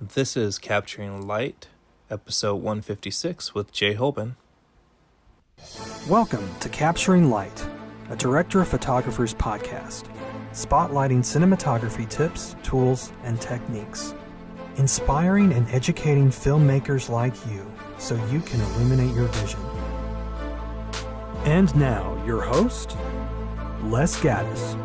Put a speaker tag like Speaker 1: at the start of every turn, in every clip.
Speaker 1: This is Capturing Light, episode 156 with Jay Holben.
Speaker 2: Welcome to Capturing Light, a director of photographers podcast, spotlighting cinematography tips, tools, and techniques, inspiring and educating filmmakers like you so you can illuminate your vision. And now, your host, Les Gaddis.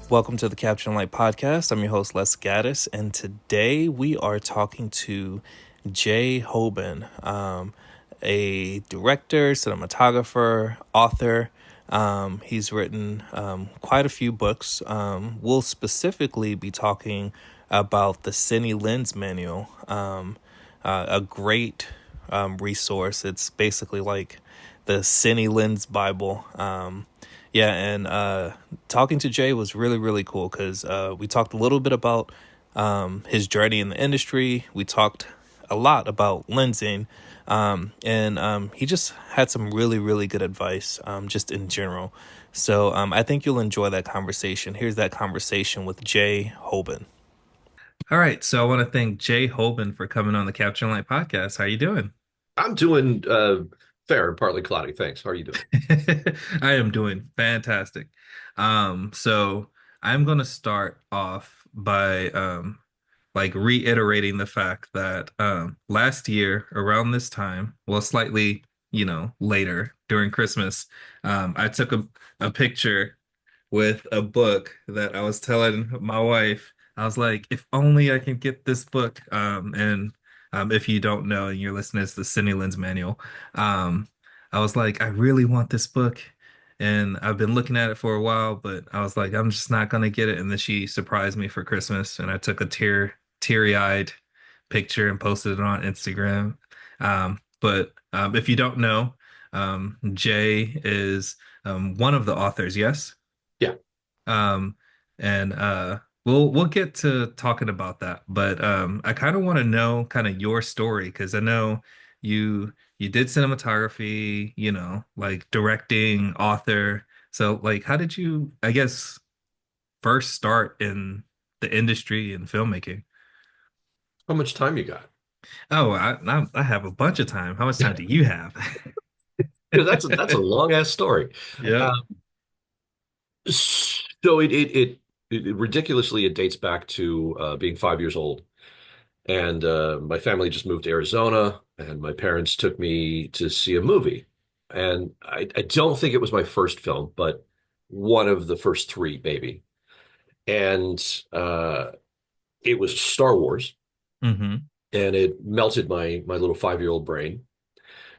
Speaker 1: Welcome to the Capturing Light podcast. I'm your host, Les Gaddis, and today we are talking to Jay Holben, a director, cinematographer, author. He's written quite a few books. We'll specifically be talking about the Cine Lens Manual, a great resource. It's basically like the Cine Lens Bible. Talking to Jay was really, really cool because we talked a little bit about his journey in the industry. We talked a lot about lensing, and he just had some really, really good advice just in general. So I think you'll enjoy that conversation. Here's that conversation with Jay Holben. All right, so I want to thank Jay Holben for coming on the Capture Light podcast. How you doing?
Speaker 3: I'm doing fair and partly cloudy. Thanks. How are you doing?
Speaker 1: I am doing fantastic. So I'm gonna start off by like reiterating the fact that last year around this time, well, slightly, later during Christmas, I took a picture with a book that I was telling my wife. I was like, if only I can get this book. And if you don't know and you're listening, it's the Cine Lens Manual. Um, I was like, I really want this book. And I've been looking at it for a while, but I was like, I'm just not gonna get it. And then she surprised me for Christmas, and I took a teary-eyed picture and posted it on Instagram. But if you don't know, Jay is one of the authors, yes?
Speaker 3: Yeah.
Speaker 1: Um, and we'll get to talking about that, but I kind of want to know kind of your story because I know you did cinematography, like directing, author. So like, how did you, I guess, first start in the industry and filmmaking?
Speaker 3: How much time you got?
Speaker 1: Oh, I have a bunch of time. How much time do you have?
Speaker 3: Because that's a long ass story.
Speaker 1: Yep.
Speaker 3: Um, so it ridiculously it dates back to being 5 years old, and my family just moved to Arizona, and my parents took me to see a movie, and I don't think it was my first film, but one of the first three, maybe, and it was Star Wars,
Speaker 1: Mm-hmm.
Speaker 3: and it melted my little 5-year-old brain.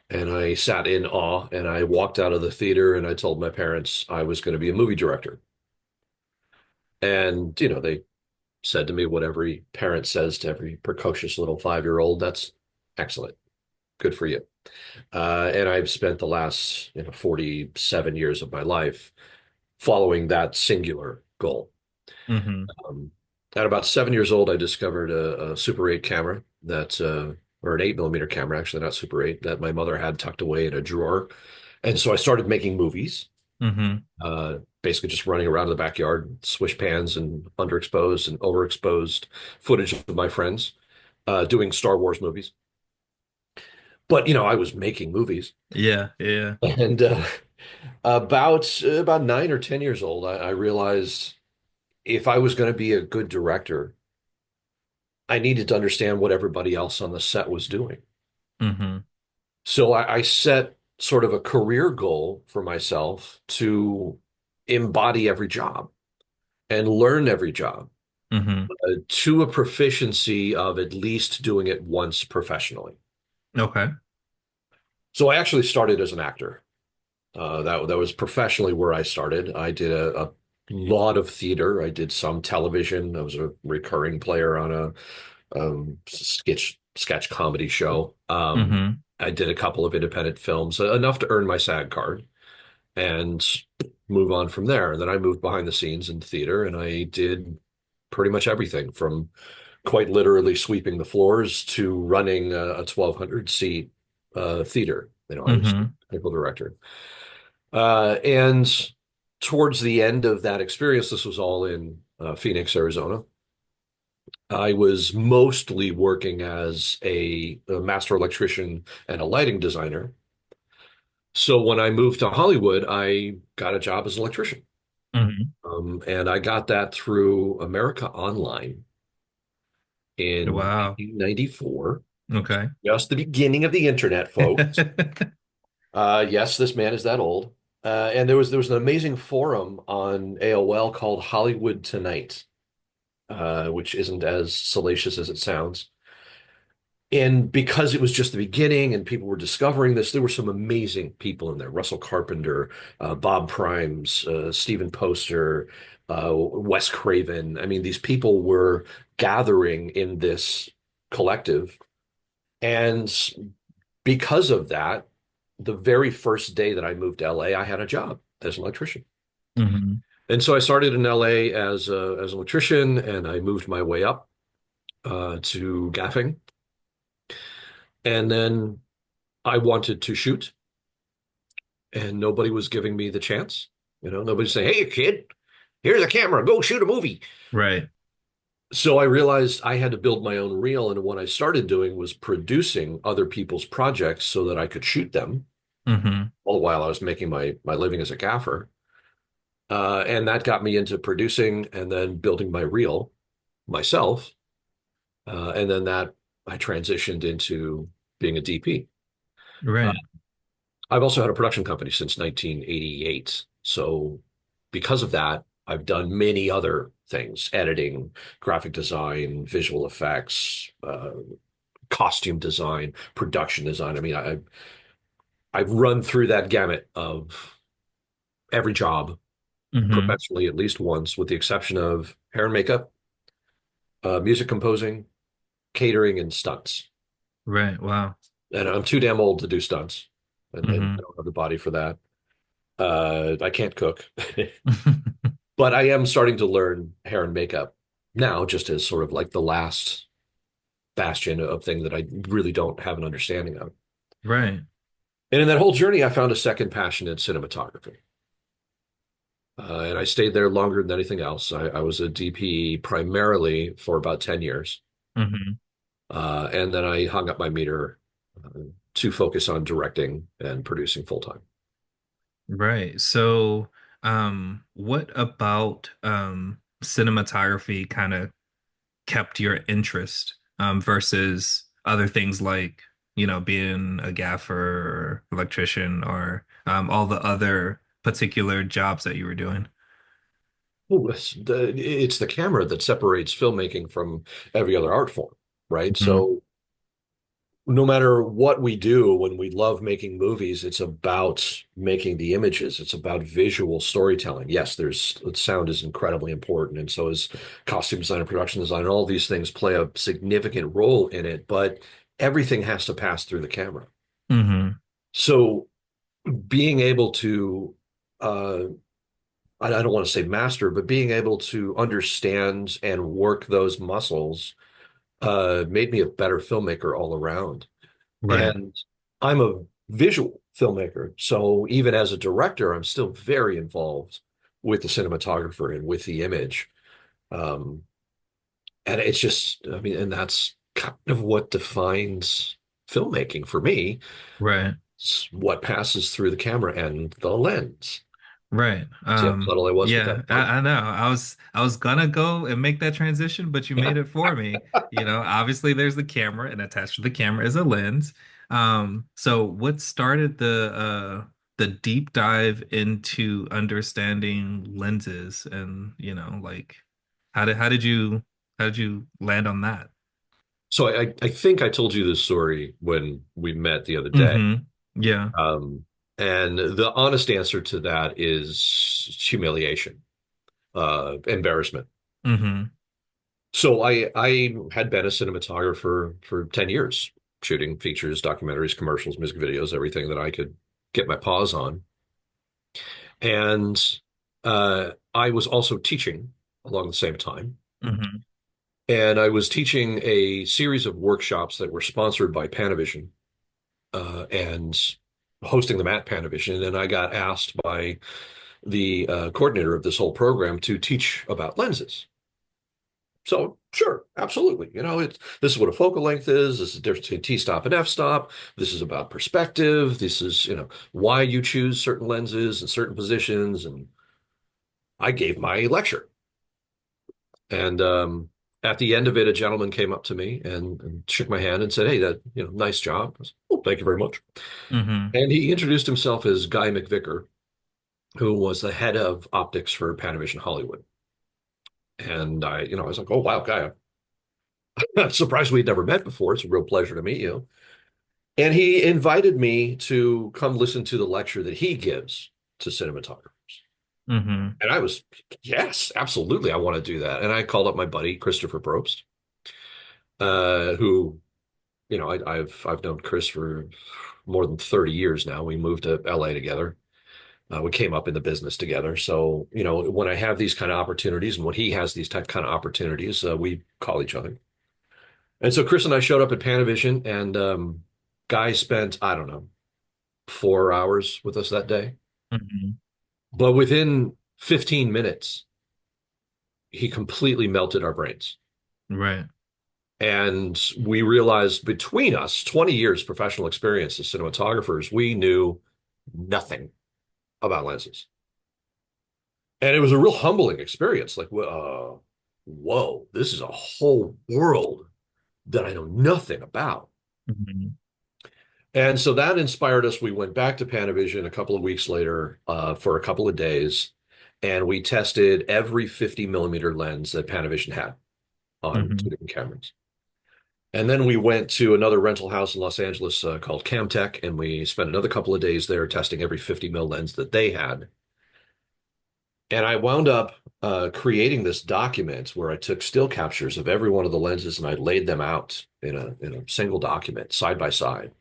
Speaker 3: And I sat in awe and I walked out of the theater and I told my parents I was going to be a movie director. And, they said to me what every parent says to every precocious little 5-year-old, that's excellent. Good for you. And I've spent the last, 47 years of my life following that singular goal.
Speaker 1: Mm-hmm.
Speaker 3: Um, at about 7 years old, I discovered a Super 8 camera or an 8 millimeter camera, actually, not Super 8, that my mother had tucked away in a drawer. And so I started making movies,
Speaker 1: Mm-hmm.
Speaker 3: basically just running around in the backyard, swish pans and underexposed and overexposed footage of my friends doing Star Wars movies. But, I was making movies.
Speaker 1: Yeah, yeah.
Speaker 3: And about 9 or 10 years old, I realized if I was going to be a good director, I needed to understand what everybody else on the set was doing.
Speaker 1: Mm-hmm.
Speaker 3: So I set sort of a career goal for myself to embody every job and learn every job
Speaker 1: Mm-hmm.
Speaker 3: to a proficiency of at least doing it once professionally.
Speaker 1: Okay.
Speaker 3: So I actually started as an actor. That was professionally where I started. I did a lot of theater. I did some television. I was a recurring player on a sketch comedy show.
Speaker 1: Mm-hmm.
Speaker 3: I did a couple of independent films, enough to earn my SAG card and move on from there. And then I moved behind the scenes in theater, and I did pretty much everything from quite literally sweeping the floors to running a 1,200 seat theater. I was
Speaker 1: Mm-hmm.
Speaker 3: technical director. And towards the end of that experience, this was all in Phoenix, Arizona. I was mostly working as a master electrician and a lighting designer. So when I moved to Hollywood, I got a job as an electrician.
Speaker 1: Hmm.
Speaker 3: And I got that through America Online in
Speaker 1: Wow.
Speaker 3: 1994.
Speaker 1: Okay.
Speaker 3: Just the beginning of the internet, folks. Yes, this man is that old. And there was an amazing forum on AOL called Hollywood Tonight, which isn't as salacious as it sounds. And because it was just the beginning and people were discovering this, there were some amazing people in there. Russell Carpenter, Bob Primes, Stephen Poster, Wes Craven. I mean, these people were gathering in this collective. And because of that, the very first day that I moved to LA, I had a job as an electrician.
Speaker 1: Hmm.
Speaker 3: And so I started in LA as an electrician, and I moved my way up to gaffing. And then I wanted to shoot, and nobody was giving me the chance. Nobody's saying, "Hey, kid, here's a camera, go shoot a movie."
Speaker 1: Right.
Speaker 3: So I realized I had to build my own reel, and what I started doing was producing other people's projects so that I could shoot them,
Speaker 1: Hmm.
Speaker 3: all the while I was making my living as a gaffer. And that got me into producing and then building my reel myself. And then that I transitioned into being a DP. Uh,
Speaker 1: Right.
Speaker 3: I've also had a production company since 1988. So because of that, I've done many other things, editing, graphic design, visual effects, costume design, production design. I mean, I've run through that gamut of every job
Speaker 1: Hmm.
Speaker 3: professionally at least once, with the exception of hair and makeup, music composing, catering, and stunts.
Speaker 1: Right. Wow.
Speaker 3: And I'm too damn old to do stunts, and I
Speaker 1: Hmm.
Speaker 3: don't have the body for that. I can't cook, but I am starting to learn hair and makeup now, just as sort of like the last bastion of thing that I really don't have an understanding of.
Speaker 1: Right.
Speaker 3: And in that whole journey, I found a second passion in cinematography. And I stayed there longer than anything else. I was a DP primarily for about 10 years.
Speaker 1: Hmm.
Speaker 3: And then I hung up my meter to focus on directing and producing full time.
Speaker 1: Right. So, what about cinematography kind of kept your interest versus other things like, being a gaffer or electrician or all the other particular jobs that you were doing?
Speaker 3: Well, it's the camera that separates filmmaking from every other art form, right?
Speaker 1: Hmm.
Speaker 3: So no matter what we do, when we love making movies, it's about making the images. It's about visual storytelling. Yes, there's sound is incredibly important, and so is costume design and production design. And all these things play a significant role in it, but everything has to pass through the camera.
Speaker 1: Hmm.
Speaker 3: So being able to, uh, I don't want to say master, but being able to understand and work those muscles made me a better filmmaker all around.
Speaker 1: Right.
Speaker 3: And I'm a visual filmmaker. So even as a director, I'm still very involved with the cinematographer and with the image. Um, and it's just, I mean, and that's kind of what defines filmmaking for me.
Speaker 1: Right.
Speaker 3: It's what passes through the camera and the lens.
Speaker 1: Right.
Speaker 3: See how subtle I was with that
Speaker 1: Yeah,
Speaker 3: pun?
Speaker 1: I know. I was gonna go and make that transition, but you made it for me. Obviously there's the camera and attached to the camera is a lens. So what started the deep dive into understanding lenses and, like how did you land on that?
Speaker 3: So I think I told you this story when we met the other day.
Speaker 1: Hmm. Yeah.
Speaker 3: Um, and the honest answer to that is humiliation, embarrassment.
Speaker 1: Hmm.
Speaker 3: So I had been a cinematographer for 10 years, shooting features, documentaries, commercials, music videos, everything that I could get my paws on. And I was also teaching along the same time.
Speaker 1: Hmm.
Speaker 3: And I was teaching a series of workshops that were sponsored by Panavision and hosting them at Panavision. And I got asked by the coordinator of this whole program to teach about lenses. So sure, absolutely. This is what a focal length is. This is the difference between t-stop and f-stop. This is about perspective. This is, why you choose certain lenses and certain positions. And I gave my lecture. And at the end of it, a gentleman came up to me and shook my hand and said, "Hey, nice job." I said, "Oh, thank you very much."
Speaker 1: Mm-hmm.
Speaker 3: And he introduced himself as Guy McVicker, who was the head of optics for Panavision Hollywood. And I was like, "Oh, wow, Guy, I'm surprised we'd never met before. It's a real pleasure to meet you." And he invited me to come listen to the lecture that he gives to cinematographers.
Speaker 1: Mm-hmm.
Speaker 3: And I was, yes, absolutely, I want to do that. And I called up my buddy Christopher Probst, who, I've known Chris for more than 30 years now. We moved to LA together. We came up in the business together. So, when I have these kind of opportunities and when he has these type kind of opportunities, we call each other. And so Chris and I showed up at Panavision, and Guy spent, I don't know, 4 hours with us that day.
Speaker 1: Mm-hmm.
Speaker 3: But within 15 minutes, he completely melted our brains.
Speaker 1: Right.
Speaker 3: And we realized between us, 20 years professional experience as cinematographers, we knew nothing about lenses. And it was a real humbling experience. Like, whoa, this is a whole world that I know nothing about.
Speaker 1: Mm-hmm.
Speaker 3: And so that inspired us. We went back to Panavision a couple of weeks later for a couple of days, and we tested every 50 millimeter lens that Panavision had on
Speaker 1: Mm-hmm.
Speaker 3: two different cameras. And then we went to another rental house in Los Angeles called Camtech, and we spent another couple of days there testing every 50 mil lens that they had. And I wound up creating this document where I took still captures of every one of the lenses and I laid them out in a single document side by side.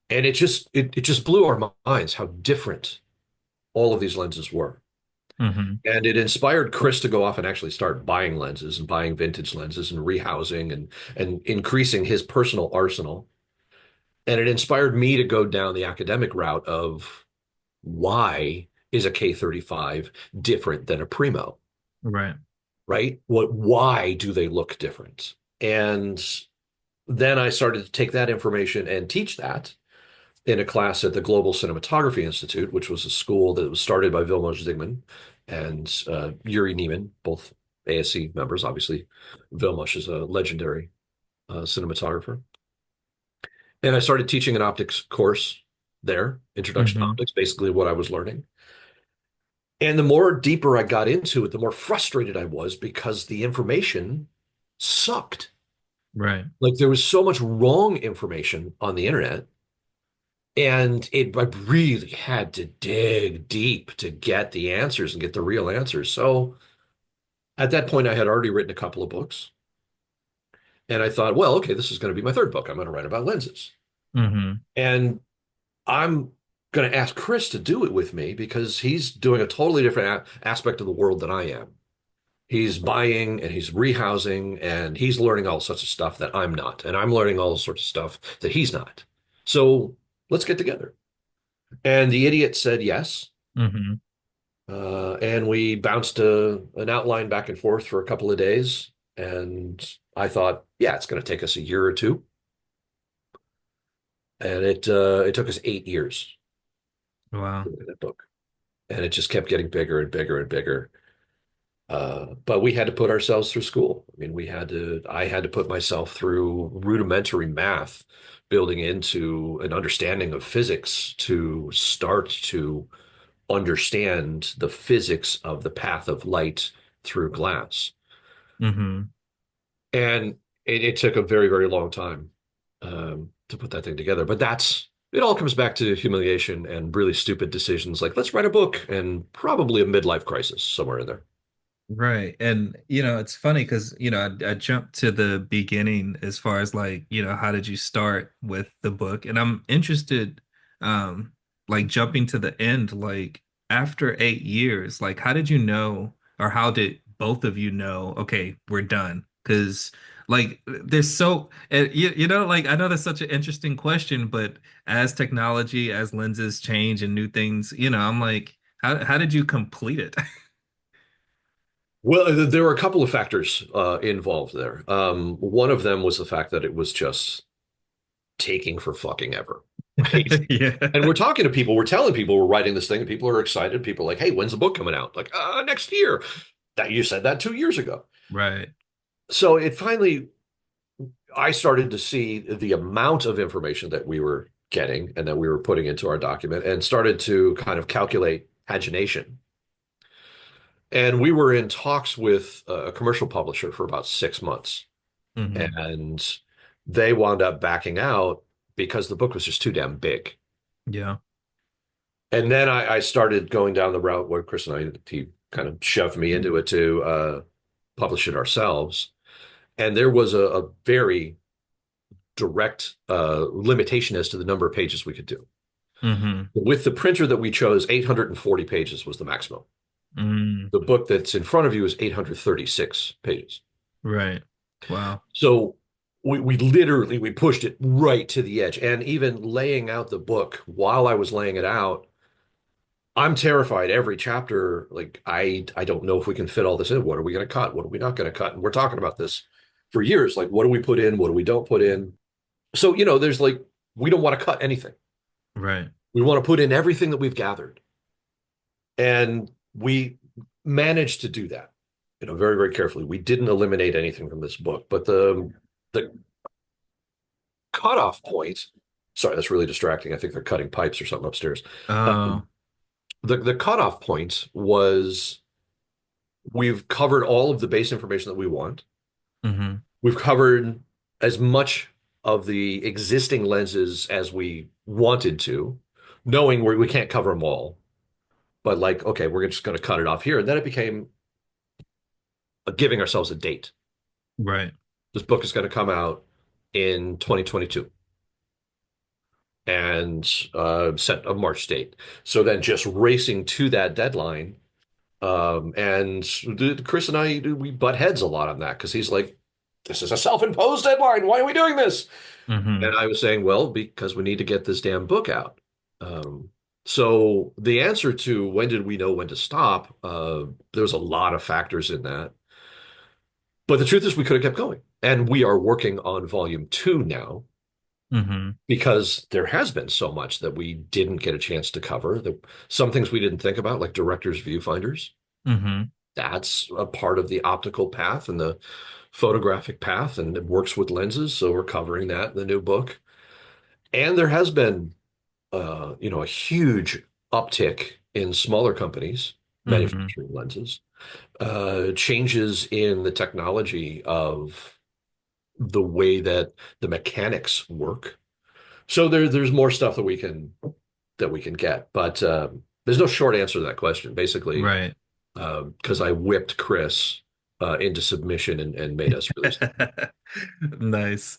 Speaker 3: And it just blew our minds how different all of these lenses were.
Speaker 1: Mm-hmm.
Speaker 3: And it inspired Chris to go off and actually start buying lenses and buying vintage lenses and rehousing and increasing his personal arsenal. And it inspired me to go down the academic route of why is a K35 different than a Primo,
Speaker 1: Right.
Speaker 3: right? Why do they look different? And then I started to take that information and teach that in a class at the Global Cinematography Institute, which was a school that was started by Vilmos Zsigmond and Yuri Neiman, both ASC members. Obviously, Vilmos is a legendary cinematographer. And I started teaching an optics course there, Introduction to
Speaker 1: Mm-hmm.
Speaker 3: Optics, basically what I was learning. And the more deeper I got into it, the more frustrated I was because the information sucked.
Speaker 1: Right.
Speaker 3: Like there was so much wrong information on the internet. And I really had to dig deep to get the answers and get the real answers. So at that point, I had already written a couple of books. And I thought, well, okay, this is going to be my third book. I'm going to write about lenses.
Speaker 1: Mm-hmm.
Speaker 3: And I'm going to ask Chris to do it with me because he's doing a totally different aspect of the world than I am. He's buying and he's rehousing and he's learning all sorts of stuff that I'm not. And I'm learning all sorts of stuff that he's not. So let's get together. And the idiot said yes.
Speaker 1: Mm-hmm.
Speaker 3: And we bounced an outline back and forth for a couple of days. And I thought, yeah, it's going to take us a year or two. And it took us 8 years
Speaker 1: Wow.
Speaker 3: to write that book. And it just kept getting bigger and bigger and bigger. But we had to put ourselves through school. I mean, I had to put myself through rudimentary math, building into an understanding of physics to start to understand the physics of the path of light through glass.
Speaker 1: Mm-hmm.
Speaker 3: And it took a very, very long time to put that thing together. But it all comes back to humiliation and really stupid decisions like let's write a book and probably a midlife crisis somewhere in there.
Speaker 1: Right. And, it's funny because, I jumped to the beginning as far as like, how did you start with the book? And I'm interested, um, like jumping to the end, like after 8 years, like how did you know, or how did both of you know, okay, we're done? Because like there's like I know that's such an interesting question, but as technology, as lenses change and new things, I'm like, How did you complete it?
Speaker 3: Well, there were a couple of factors involved there. One of them was the fact that it was just taking for fucking ever, right? And
Speaker 1: Yeah.
Speaker 3: we're talking to people, we're telling people we're writing this thing, and people are excited. People are like, "Hey, when's the book coming out?" Like, next year. That you said that 2 years ago.
Speaker 1: Right.
Speaker 3: So it finally, I started to see the amount of information that we were getting and that we were putting into our document, and started to kind of calculate pagination. And we were in talks with a commercial publisher for about 6 months,
Speaker 1: Hmm.
Speaker 3: and they wound up backing out because the book was just too damn big.
Speaker 1: Yeah.
Speaker 3: And then I started going down the route where Chris and he kind of shoved me into it to publish it ourselves. And there was a very direct limitation as to the number of pages we could do.
Speaker 1: Hmm.
Speaker 3: With the printer that we chose, 840 pages was the maximum.
Speaker 1: Mm.
Speaker 3: The book that's in front of you is 836 pages.
Speaker 1: Right. Wow.
Speaker 3: So we literally we pushed it right to the edge. And even laying out the book, while I was laying it out, I'm terrified every chapter. Like I don't know if we can fit all this in. What are we going to cut? What are we not going to cut? And we're talking about this for years. Like, what do we put in? What do we don't put in? So, there's like we don't want to cut anything.
Speaker 1: Right.
Speaker 3: We want to put in everything that we've gathered. And we managed to do that, very, very carefully. We didn't eliminate anything from this book, but the cutoff point, sorry, that's really distracting. I think they're cutting pipes or something upstairs.
Speaker 1: Uh,
Speaker 3: Um, the cutoff point was we've covered all of the base information that we want.
Speaker 1: hmm.
Speaker 3: We've covered as much of the existing lenses as we wanted to, knowing we can't cover them all. But like, okay, we're just going to cut it off here. And then it became giving ourselves a date.
Speaker 1: Right.
Speaker 3: This book is going to come out in 2022 and set a March date. So then just racing to that deadline. And Chris and we butt heads a lot on that because he's like, this is a self-imposed deadline. Why are we doing this?
Speaker 1: Hmm.
Speaker 3: And I was saying, well, because we need to get this damn book out. Um, so the answer to when did we know when to stop, there was a lot of factors in that. But the truth is we could have kept going. And we are working on volume two now
Speaker 1: Hmm.
Speaker 3: because there has been so much that we didn't get a chance to cover. Some things we didn't think about, like director's viewfinders.
Speaker 1: Hmm.
Speaker 3: That's a part of the optical path and the photographic path, and it works with lenses. So we're covering that in the new book. And there has been, a huge uptick in smaller companies
Speaker 1: Hmm.
Speaker 3: manufacturing lenses, changes in the technology of the way that the mechanics work. So there's more stuff that we can get, but there's no short answer to that question. Basically,
Speaker 1: Right.
Speaker 3: because I whipped Chris into submission and made us really.
Speaker 1: Nice.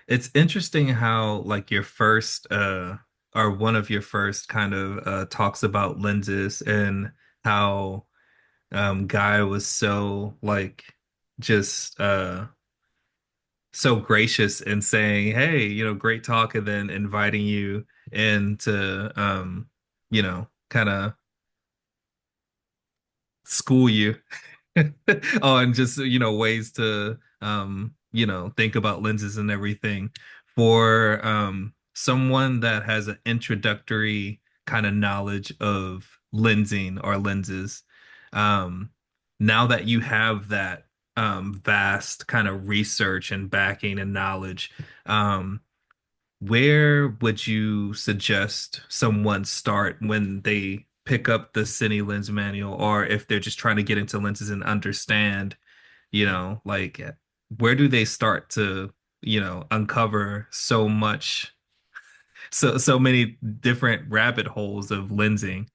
Speaker 1: It's interesting how like your first or one of your first kind of talks about lenses and how Guy was so like just so gracious in saying, "Hey, great talk," and then inviting you in to kind of school you on just ways to think about lenses and everything for someone that has an introductory kind of knowledge of lensing or lenses. um Now that you have that vast kind of research and backing and knowledge, um where would you suggest someone start when they pick up the Cine Lens Manual, or if they're just trying to get into lenses and understand, like where do they start to, uncover so much, so many different rabbit holes of lensing?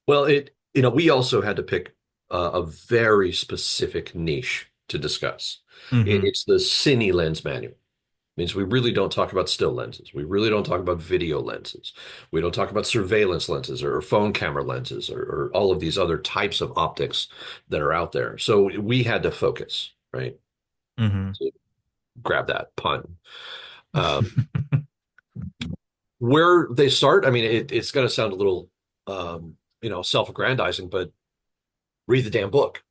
Speaker 3: Well, we also had to pick a very specific niche to discuss.
Speaker 1: Hmm.
Speaker 3: It's the Cine Lens Manual. Means we really don't talk about still lenses. We really don't talk about video lenses. We don't talk about surveillance lenses or phone camera lenses or all of these other types of optics that are out there. So we had to focus, right?
Speaker 1: Hmm.
Speaker 3: To grab that pun. Um, where they start, I mean, it's going to sound a little self-aggrandizing, but read the damn book.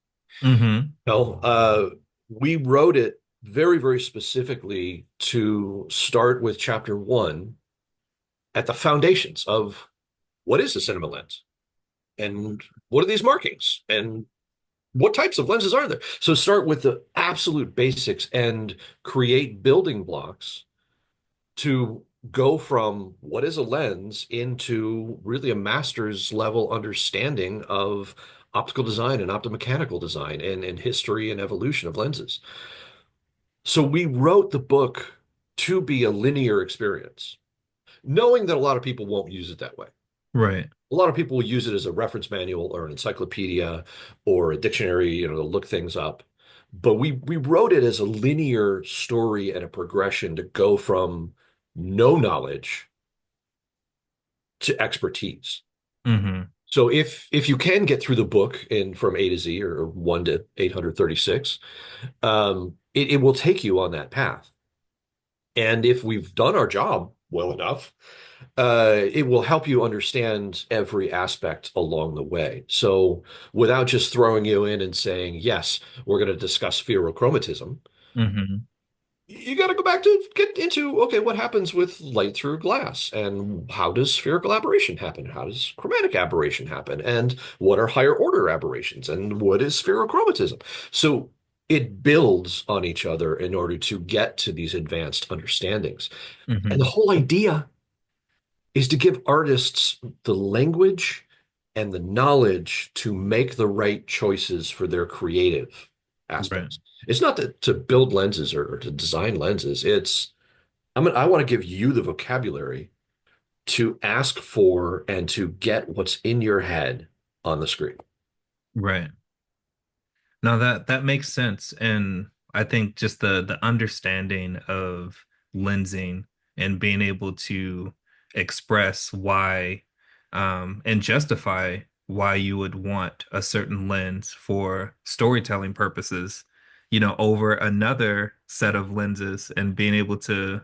Speaker 1: Hmm.
Speaker 3: No, we wrote it very, very specifically to start with chapter one at the foundations of what is a cinema lens and what are these markings and what types of lenses are there? So start with the absolute basics and create building blocks to go from what is a lens into really a master's level understanding of optical design and optomechanical design and history and evolution of lenses. So we wrote the book to be a linear experience, knowing that a lot of people won't use it that way.
Speaker 1: Right.
Speaker 3: A lot of people will use it as a reference manual or an encyclopedia or a dictionary, to look things up. But we wrote it as a linear story and a progression to go from no knowledge to expertise.
Speaker 1: Hmm.
Speaker 3: So if you can get through the book in from A to Z or 1 to 836, it will take you on that path. And if we've done our job well enough, it will help you understand every aspect along the way. So without just throwing you in and saying, yes, we're going to discuss pherochromatism,
Speaker 1: Hmm.
Speaker 3: you got to go back to get into, okay, what happens with light through glass and how does spherical aberration happen? How does chromatic aberration happen? And what are higher order aberrations? And what is pherochromatism? So it builds on each other in order to get to these advanced understandings. And the
Speaker 1: Hmm.
Speaker 3: whole idea is to give artists the language and the knowledge to make the right choices for their creative
Speaker 1: Right.
Speaker 3: aspects. It's not to build lenses or to design lenses. I want to give you the vocabulary to ask for and to get what's in your head on the screen.
Speaker 1: Right. No, that makes sense. And I think just the understanding of lensing and being able to express why and justify why you would want a certain lens for storytelling purposes, over another set of lenses and being able to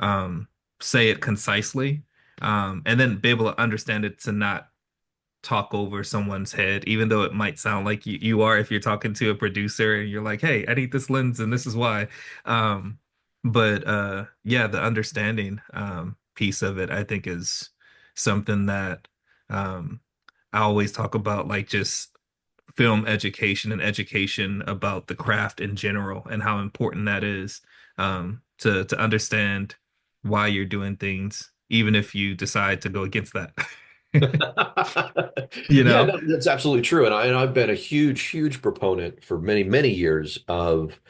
Speaker 1: um say it concisely, and then be able to understand it to not talk over someone's head, even though it might sound like you are if you're talking to a producer and you're like, hey, I need this lens and this is why. Um, but yeah, the understanding piece of it, I think, is something that um, I always talk about, like just film education and education about the craft in general and how important that is, to understand why you're doing things, even if you decide to go against that. You
Speaker 3: Yeah,
Speaker 1: know?
Speaker 3: no, that's absolutely true. And I've been a huge, huge proponent for many, many years of,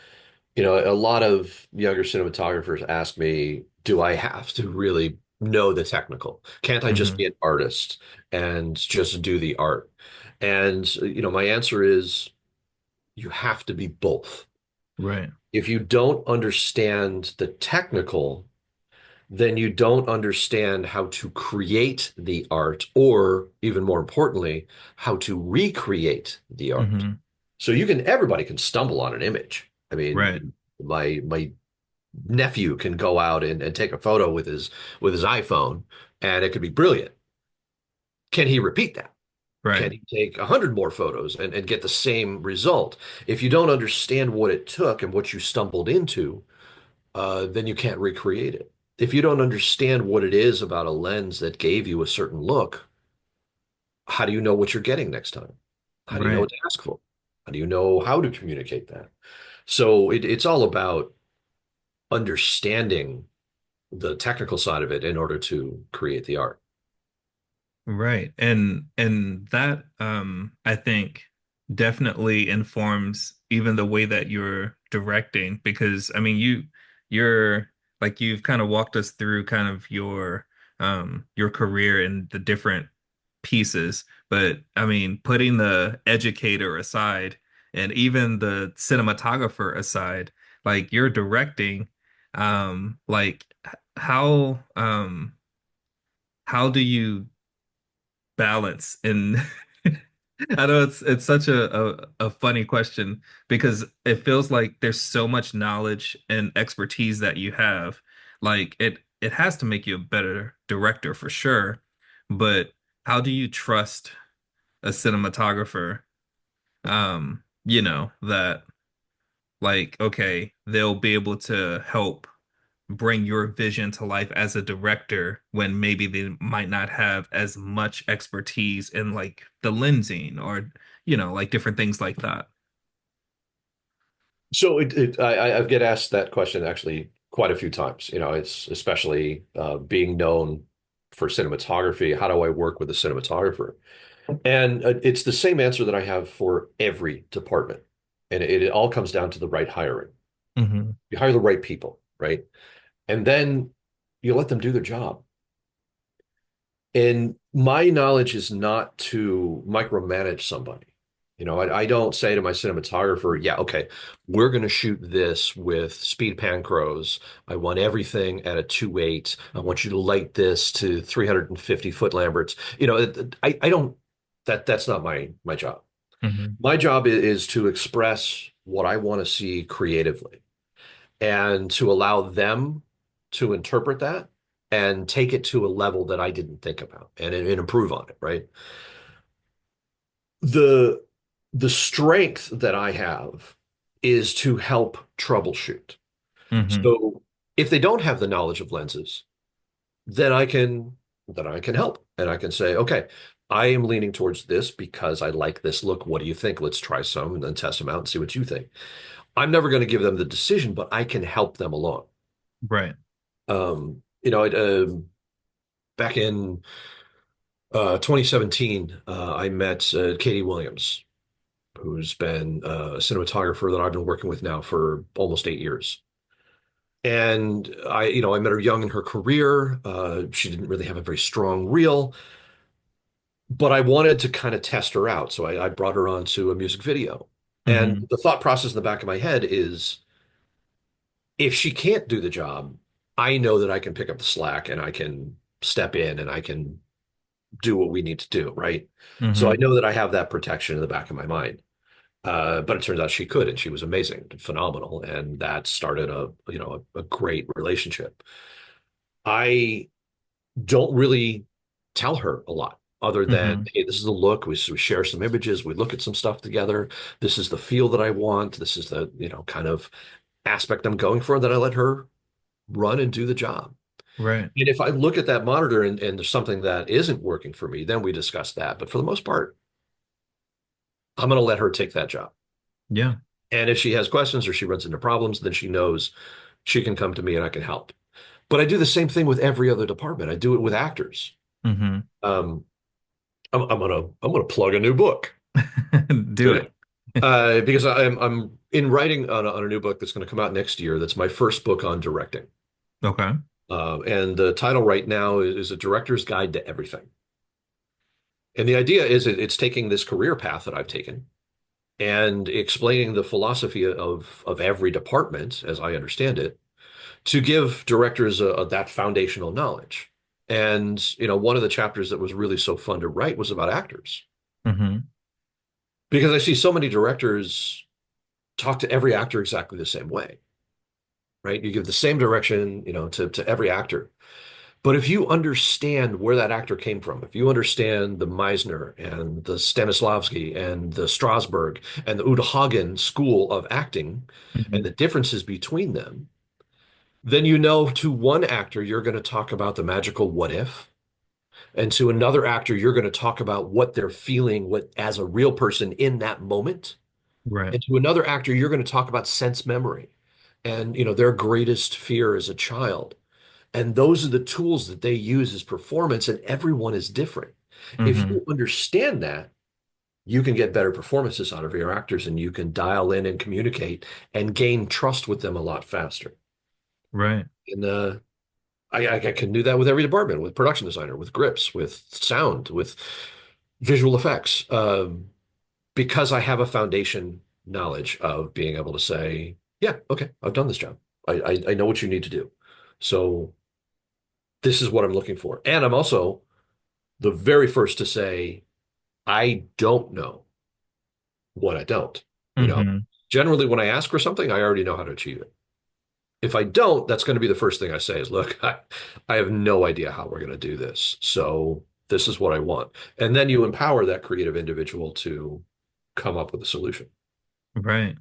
Speaker 3: a lot of younger cinematographers ask me, do I have to really know the technical? Can't I just
Speaker 1: Hmm.
Speaker 3: be an artist and just do the art? And, my answer is you have to be both.
Speaker 1: Right.
Speaker 3: If you don't understand the technical, then you don't understand how to create the art, or even more importantly, how to recreate the art.
Speaker 1: Hmm.
Speaker 3: So everybody can stumble on an image. I
Speaker 1: Right.
Speaker 3: mean, my nephew can go out and take a photo with his iPhone, and it could be brilliant. Can he repeat that?
Speaker 1: Right.
Speaker 3: Can he take 100 more photos and get the same result? If you don't understand what it took and what you stumbled into, then you can't recreate it. If you don't understand what it is about a lens that gave you a certain look, how do you know what you're getting next time? How do you know
Speaker 1: Right.
Speaker 3: what to ask for? How do you know how to communicate that? So it's all about understanding the technical side of it in order to create the art.
Speaker 1: Right. And that I think definitely informs even the way that you're directing, because I mean you're like you've kind of walked us through kind of your career and the different pieces, but I mean putting the educator aside and even the cinematographer aside, like you're directing, like how how do you balance and I know it's such a funny question because it feels like there's so much knowledge and expertise that you have. Like it has to make you a better director for sure. But how do you trust a cinematographer, that like, okay, they'll be able to help bring your vision to life as a director when maybe they might not have as much expertise in like the lensing or, like different things like that.
Speaker 3: So I've get asked that question actually quite a few times. It's especially being known for cinematography. How do I work with a cinematographer? And it's the same answer that I have for every department. And it all comes down to the right hiring.
Speaker 1: Hmm.
Speaker 3: You hire the right people, right? And then you let them do their job. And my knowledge is not to micromanage somebody. I don't say to my cinematographer, yeah, okay, we're going to shoot this with speed panchros. I want everything at a 2.8. I want you to light this to 350 foot Lamberts. I don't, that's not my job.
Speaker 1: Hmm.
Speaker 3: My job is to express what I want to see creatively and to allow them to interpret that and take it to a level that I didn't think about and improve on it, right? The the strength that I have is to help troubleshoot.
Speaker 1: Hmm.
Speaker 3: So if they don't have the knowledge of lenses, then I can help and I can say, okay, I am leaning towards this because I like this look. What do you think? Let's try some and then test them out and see what you think. I'm never going to give them the decision, but I can help them along.
Speaker 1: Right.
Speaker 3: Back in 2017, I met Katie Williams, who's been a cinematographer that I've been working with now for almost 8 years. And I met her young in her career. She didn't really have a very strong reel, but I wanted to kind of test her out. So I brought her onto a music video. And
Speaker 1: Hmm.
Speaker 3: the thought process in the back of my head is if she can't do the job, I know that I can pick up the slack and I can step in and I can do what we need to do, right? So I
Speaker 1: Hmm.
Speaker 3: know that I have that protection in the back of my mind. But it turns out she could, and she was amazing, phenomenal, and that started a great relationship. I don't really tell her a lot other than,
Speaker 1: Hmm.
Speaker 3: hey, this is the look. We share some images. We look at some stuff together. This is the feel that I want. This is the kind of aspect I'm going for. That I let her run and do the job.
Speaker 1: Right.
Speaker 3: And if I look at that monitor and there's something that isn't working for me, then we discuss that. But for the most part, I'm going to let her take that job.
Speaker 1: Yeah.
Speaker 3: And if she has questions or she runs into problems, then she knows she can come to me and I can help. But I do the same thing with every other department. I do it with actors.
Speaker 1: Hmm.
Speaker 3: Um, I'm gonna plug a new book
Speaker 1: Do
Speaker 3: today
Speaker 1: it.
Speaker 3: because I'm in writing on a new book that's going to come out next year. That's my first book on directing.
Speaker 1: Okay.
Speaker 3: And the title right now is A Director's Guide to Everything. And the idea is it's taking this career path that I've taken and explaining the philosophy of every department as I understand it to give directors that foundational knowledge. And one of the chapters that was really so fun to write was about actors
Speaker 1: Hmm.
Speaker 3: because I see so many directors talk to every actor exactly the same way, right? You give the same direction, to every actor. But if you understand where that actor came from, if you understand the Meisner and the Stanislavski and the Strasberg and the Uta Hagen school of acting and
Speaker 1: Hmm.
Speaker 3: the differences between them, then to one actor, you're going to talk about the magical what if. And to another actor, you're going to talk about what they're feeling as a real person in that moment.
Speaker 1: Right.
Speaker 3: And to another actor, you're going to talk about sense memory and their greatest fear as a child. And those are the tools that they use as performance, and everyone is different. If
Speaker 1: Hmm.
Speaker 3: you understand that, you can get better performances out of your actors and you can dial in and communicate and gain trust with them a lot faster.
Speaker 1: Right.
Speaker 3: And I can do that with every department, with production designer, with grips, with sound, with visual effects, because I have a foundation knowledge of being able to say, yeah, okay, I've done this job. I know what you need to do. So this is what I'm looking for. And I'm also the very first to say, I don't know what I don't. You know,
Speaker 1: Hmm.
Speaker 3: generally when I ask for something, I already know how to achieve it. If I don't, that's going to be the first thing I say is, look, I have no idea how we're going to do this. So This is what I want. And then you empower that creative individual to come up with a solution.
Speaker 1: Right.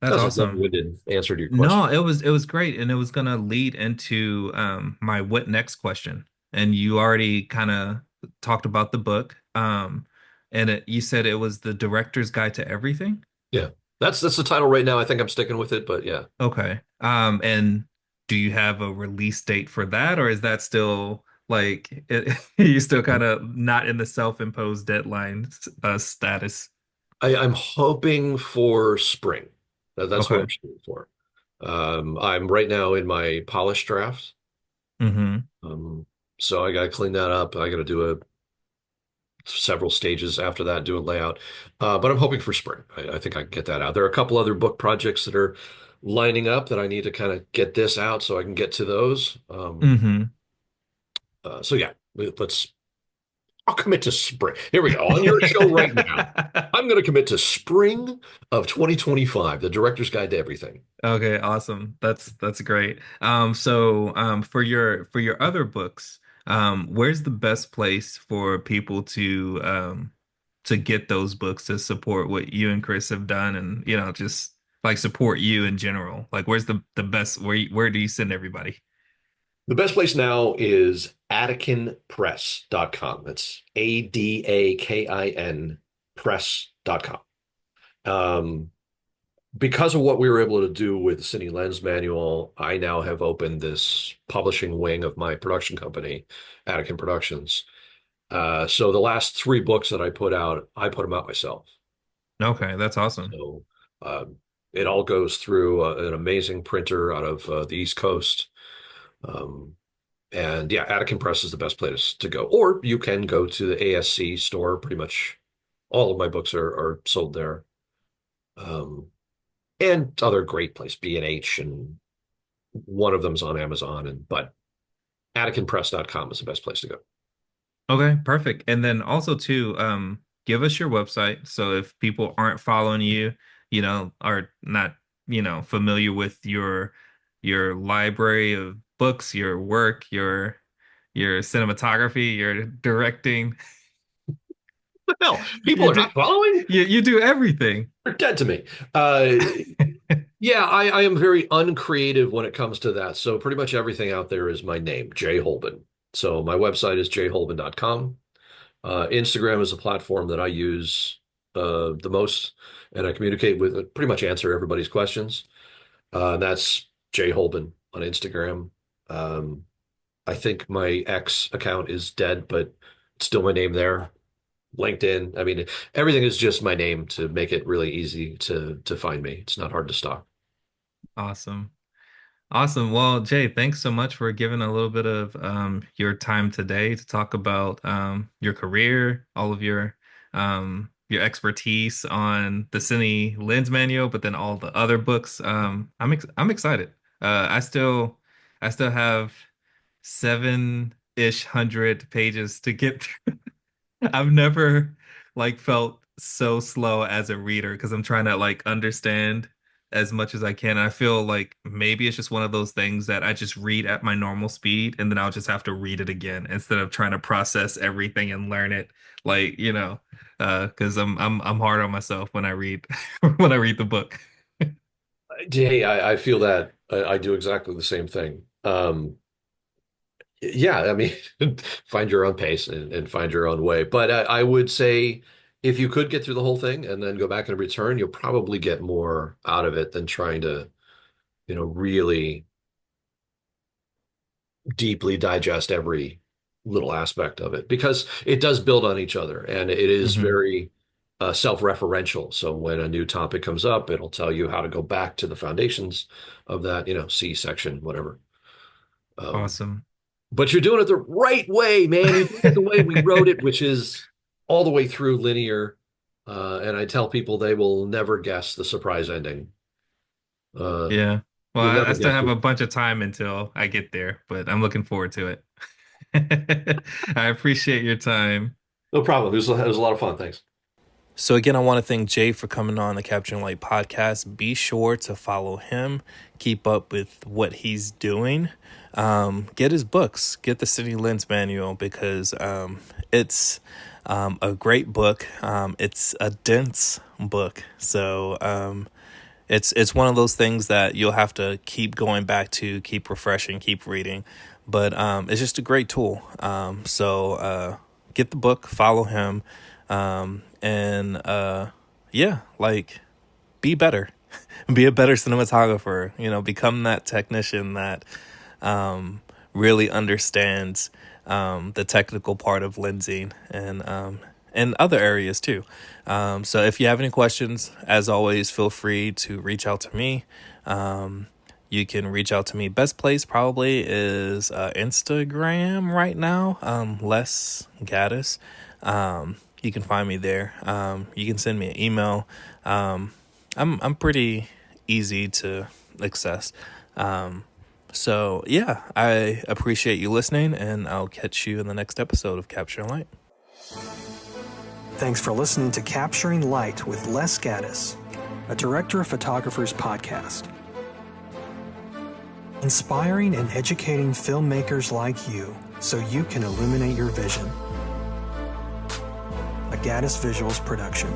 Speaker 1: That's
Speaker 3: That's a
Speaker 1: awesome.
Speaker 3: long-winded answer to your
Speaker 1: No,
Speaker 3: question.
Speaker 1: it was great, and it was gonna lead into my what next question. And you already kind of talked about the book. And you said it was the director's guide to everything.
Speaker 3: Yeah. That's the title right now. I think I'm sticking with it, but yeah.
Speaker 1: Okay. And do you have a release date for that, or is that still like you still kind of not in the self-imposed deadline status?
Speaker 3: I'm hoping for spring. That's what
Speaker 1: Okay.
Speaker 3: I'm shooting for. I'm right now in my polished draft.
Speaker 1: Mm-hmm.
Speaker 3: Um, so I got to clean that up. I got to do several stages after that, do a layout. But I'm hoping for spring. I think I can get that out. There are a couple other book projects that are lining up that I need to kind of get this out so I can get to those.
Speaker 1: Mm-hmm.
Speaker 3: So yeah, I'll commit to spring. Here we go. On your show right now. I'm going to commit to spring of 2025, the director's guide to everything.
Speaker 1: Okay, awesome. That's great. So for your other books, where's the best place for people to get those books to support what you and Chris have done and just like support you in general? Like where's the best where do you send everybody?
Speaker 3: The best place now is AdakinPress.com. That's ADAKIN press.com. Um, because of what we were able to do with the Cine Lens Manual, I now have opened this publishing wing of my production company, Adakin Productions. So the last three books that I put out, I put them out myself.
Speaker 1: Okay, that's awesome.
Speaker 3: So it all goes through an amazing printer out of the East Coast. Um, and yeah, Adakin Press is the best place to go. Or you can go to the ASC store. Pretty much all of my books are sold there. Um, and other great place, B&H, and one of them's on Amazon. But AdakinPress.com is the best place to go.
Speaker 1: Okay, perfect. And then also too, give us your website. So if people aren't following you, are not, familiar with your library of books, your work, your cinematography, your directing.
Speaker 3: Hell, people
Speaker 1: You
Speaker 3: are
Speaker 1: do
Speaker 3: not following?
Speaker 1: you do everything.
Speaker 3: They're dead to me. Uh, yeah, I am very uncreative when it comes to that. So pretty much everything out there is my name, Jay Holben. So my website is jholben.com. Instagram is a platform that I use the most, and I communicate with, pretty much answer everybody's questions. And that's Jay Holben on Instagram. Um, I think my X account is dead, but it's still my name there. LinkedIn. I mean, everything is just my name to make it really easy to find me. It's not hard to stalk.
Speaker 1: Awesome. Awesome. Well, Jay, thanks so much for giving a little bit of your time today to talk about your career, all of your expertise on the Cine Lens Manual, but then all the other books. I'm excited. I still have 7-ish hundred pages to get through. I've never like felt so slow as a reader because I'm trying to like understand as much as I can. I feel like maybe it's just one of those things that I just read at my normal speed and then I'll just have to read it again instead of trying to process everything and learn it like, because I'm hard on myself when I read when I read the book.
Speaker 3: Hey, I feel that I do exactly the same thing. Yeah, I mean, find your own pace and find your own way. But I would say if you could get through the whole thing and then go back and return, you'll probably get more out of it than trying to, really deeply digest every little aspect of it because it does build on each other and it is
Speaker 1: Hmm.
Speaker 3: very self-referential. So when a new topic comes up, it'll tell you how to go back to the foundations of that, C section, whatever. Um,
Speaker 1: Awesome.
Speaker 3: but you're doing it the right way, man. You're doing it the way we wrote it, which is all the way through linear. And I tell people they will never guess the surprise ending. Uh,
Speaker 1: Yeah. Well,
Speaker 3: you'll
Speaker 1: I
Speaker 3: never
Speaker 1: still
Speaker 3: guess
Speaker 1: have
Speaker 3: who.
Speaker 1: a bunch of time until I get there, but I'm looking forward to it. I appreciate your time.
Speaker 3: No problem. It was a lot of fun. Thanks.
Speaker 1: So again, I want to thank Jay for coming on the Capturing Light podcast. Be sure to follow him, keep up with what he's doing. Get his books, get the City Lens Manual because
Speaker 2: It's a great book. It's a dense book, so it's one of those things that you'll have to keep going back to, keep refreshing, keep reading. But it's just a great tool. So get the book, follow him, and yeah, like be better, be a better cinematographer. Become that technician that really understands the technical part of lensing and other areas too. So if you have any questions, as always, feel free to reach out to me. You can reach out to me. Best place probably is Instagram right now. Les Gaddis. You can find me there. You can send me an email. I'm pretty easy to access. So yeah, I appreciate you listening, and I'll catch you in the next episode of Capturing Light.
Speaker 4: Thanks for listening to Capturing Light with Les Gaddis, a Director of Photographers podcast. Inspiring and educating filmmakers like you so you can illuminate your vision. A Gaddis Visuals production.